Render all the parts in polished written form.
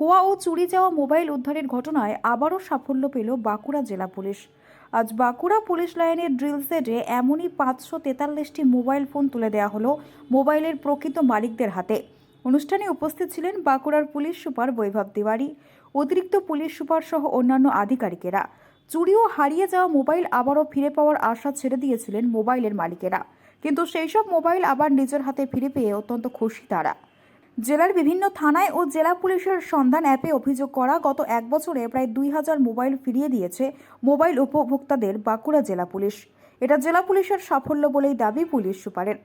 খোয়া ও চুরি যাওয়া মোবাইল উদ্ধারের ঘটনায় আবারও সাফল্য পেল বাঁকুড়া জেলা পুলিশ। আজ বাঁকুড়া পুলিশ লাইনের ড্রিল সেটে এমনই 543টি মোবাইল ফোন তুলে দেওয়া হলো মোবাইলের প্রকৃত মালিকদের হাতে। অনুষ্ঠানে উপস্থিত ছিলেন বাঁকুড়ার পুলিশ সুপার বৈভব তিওয়ারি, অতিরিক্ত পুলিশ সুপার সহ অন্যান্য আধিকারিকেরা। চুরি ও হারিয়ে যাওয়া মোবাইল আবারও ফিরে পাওয়ার আশা ছেড়ে দিয়েছিলেন মোবাইলের মালিকেরা, কিন্তু সেই সব মোবাইল আবার নিজের হাতে ফিরে পেয়ে অত্যন্ত খুশি তারা। জেলার বিভিন্ন থানায় ও জেলা পুলিশের সন্ধান অ্যাপে অভিযোগ করা গত এক বছরে প্রায় 2000 মোবাইল ফিরিয়ে দিয়েছে মোবাইল উপভোক্তাদের বাঁকুড়া জেলা পুলিশ। এটা জেলা পুলিশের সাফল্য বলেই দাবি পুলিশ সুপারের।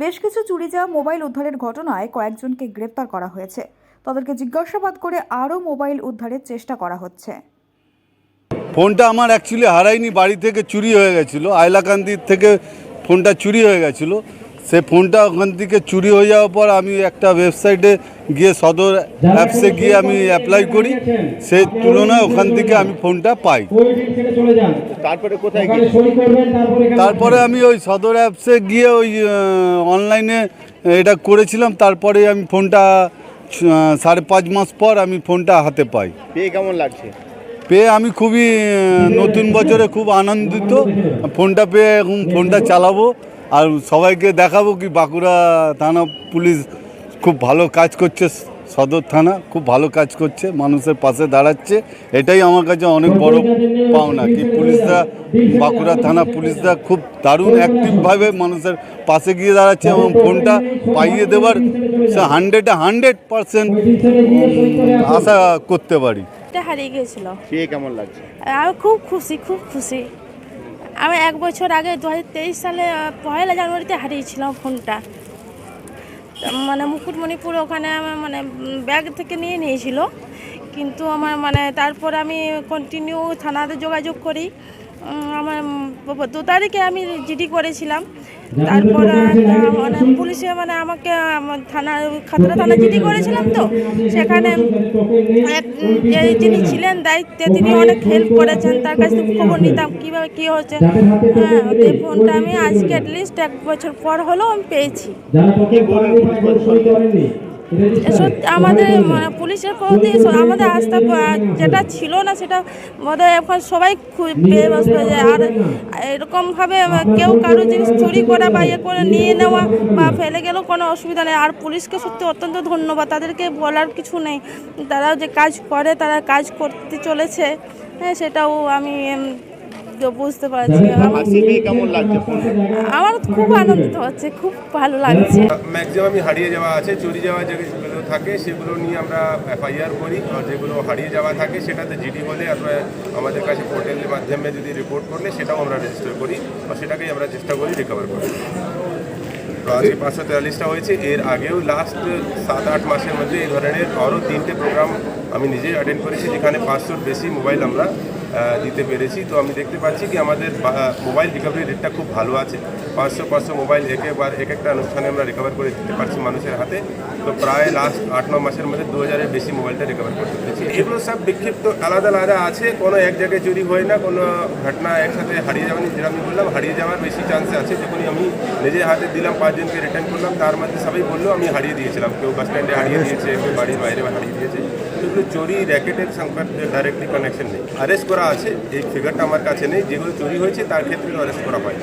বেশ কিছু চুরি যাওয়া মোবাইল উদ্ধারের ঘটনায় কয়েকজনকে গ্রেপ্তার করা হয়েছে। তাদেরকে জিজ্ঞাসাবাদ করে আরও মোবাইল উদ্ধারের চেষ্টা করা হচ্ছে। ফোনটা আমার অ্যাকচুয়ালি হারায়নি, বাড়ি থেকে চুরি হয়ে গেছিলো। আইলাকান্দির থেকে ফোনটা চুরি হয়ে গেছিলো। সে ফোনটা ওখান থেকে চুরি হয়ে যাওয়ার পর আমি একটা ওয়েবসাইটে গিয়ে সদর অ্যাপসে গিয়ে আমি অ্যাপ্লাই করি, সেই তুলনায় ওখান থেকে আমি ফোনটা পাই। তারপরে কোথায় গিয়ে তারপরে আমি ওই সদর অ্যাপসে গিয়ে ওই অনলাইনে এটা করেছিলাম। তারপরে আমি ফোনটা 5.5 মাস পর আমি ফোনটা হাতে পাই। পেয়ে কেমন লাগছে? পেয়ে আমি খুবই নতুন বছরে খুব আনন্দিত। ফোনটা পেয়ে এখন ফোনটা চালাবো আর সবাইকে দেখাবো কি বাঁকুড়া থানা পুলিশ খুব ভালো কাজ করছে। সদর থানা খুব ভালো কাজ করছে, মানুষের পাশে দাঁড়াচ্ছে। এটাই আমার কাছে অনেক বড় পাওনা কি পুলিশরা, বাঁকুড়া থানা পুলিশরা খুব দারুণ অ্যাক্টিভভাবে মানুষের পাশে গিয়ে দাঁড়াচ্ছে এবং ফোনটা পাইয়ে দেওয়ার 100% আশা করতে পারি। হারিয়ে গিয়েছিল, পেয়ে কেমন লাগছে? আমি খুব খুশি। আমি এক বছর আগে 2023 সালে 1 জানুয়ারিতে হারিয়েছিলাম ফোনটা। মানে মুকুটমণিপুর ওখানে আমার ব্যাগ থেকে নিয়েছিল, কিন্তু আমার তারপর আমি কন্টিনিউ থানাতে যোগাযোগ করি। আমার 2 তারিখে আমি জিডি করেছিলাম। তারপর পুলিশে আমাকে খাতড়া থানা জিডি করেছিলাম, তো সেখানে যিনি ছিলেন দায়িত্বে তিনি অনেক হেল্প করেছেন। তার কাছ থেকে খবর নিতাম কীভাবে কী হচ্ছে। এই ফোনটা আমি আজকে অ্যাটলিস্ট 1 বছর পর হলেও আমি পেয়েছি। আমাদের পুলিশের প্রতি আমাদের আস্থা যেটা ছিল না সেটা বোধহয় এখন সবাই পেয়ে বসবে। আর এরকমভাবে কেউ কারো জিনিস চুরি করা বা ইয়ে করে নিয়ে নেওয়া বা ফেলে গেলেও কোনো অসুবিধা নেই। আর পুলিশকে সত্যি অত্যন্ত ধন্যবাদ, তাদেরকে বলার কিছু নেই। তারাও যে কাজ করে, তারা কাজ করতে চলেছে, হ্যাঁ সেটাও আমি বুঝতে পারছি। আমার খুব আনন্দিত হচ্ছে, খুব ভালো লাগছে। ম্যাক্সিমামই হারিয়ে যাওয়া আছে, চুরি যাওয়া যেগুলো থাকে সেগুলো নিয়ে আমরা FIR করি, আর যেগুলো হারিয়ে যাওয়া থাকে সেটাতে জিডি হলে অথবা আমাদের কাছে পোর্টালের মাধ্যমে যদি রিপোর্ট করলে সেটাও আমরা রেজিস্টার করি, আর সেটাকেই আমরা চেষ্টা করি রিকভার করি। তো আজকে 543টা হয়েছে। এর আগেও লাস্ট 7-8 মাসের মধ্যে এই ধরনের আরও 3টে প্রোগ্রাম আমি নিজেই অ্যাটেন্ড করেছি, যেখানে 500-র বেশি মোবাইল আমরা দিতে পেরেছি। তো আমি দেখতে পাচ্ছি কি আমাদের মোবাইল রিকভারি রেটটা খুব ভালো আছে। 500 মোবাইল এক একটা অনুষ্ঠানে আমরা রিকভার করে দিতে পারছি মানুষের হাতে। তো প্রায় লাস্ট 8-9 মাসের মধ্যে 2000-এর বেশি মোবাইলটা রিকভার করতে পেরেছি। এগুলো সব বিক্ষিপ্ত আলাদা আছে, কোনো এক জায়গায় চুরি হয় না, কোনো ঘটনা একসাথে হারিয়ে যাওয়া, যেটা আমি বললাম হারিয়ে যাওয়ার বেশি চান্সে আছে। যখনই আমি নিজের হাতে দিলাম 5 জনকে রিটার্ন করলাম, তার মধ্যে সবাই বললো আমি হারিয়ে দিয়েছিলাম। কেউ বাস স্ট্যান্ডে হারিয়ে দিয়েছে, কেউ বাড়ির বাইরে হারিয়ে দিয়েছে। এগুলো চুরি র্যাকেটের সঙ্গে ডাইরেক্টলি কানেকশন নেই। অ্যারেস্ট করা আছে, এই ফিগারটা আমার কাছে নেই। যেগুলো চুরি হয়েছে তার ক্ষেত্রে অ্যারেস্ট করা হয়।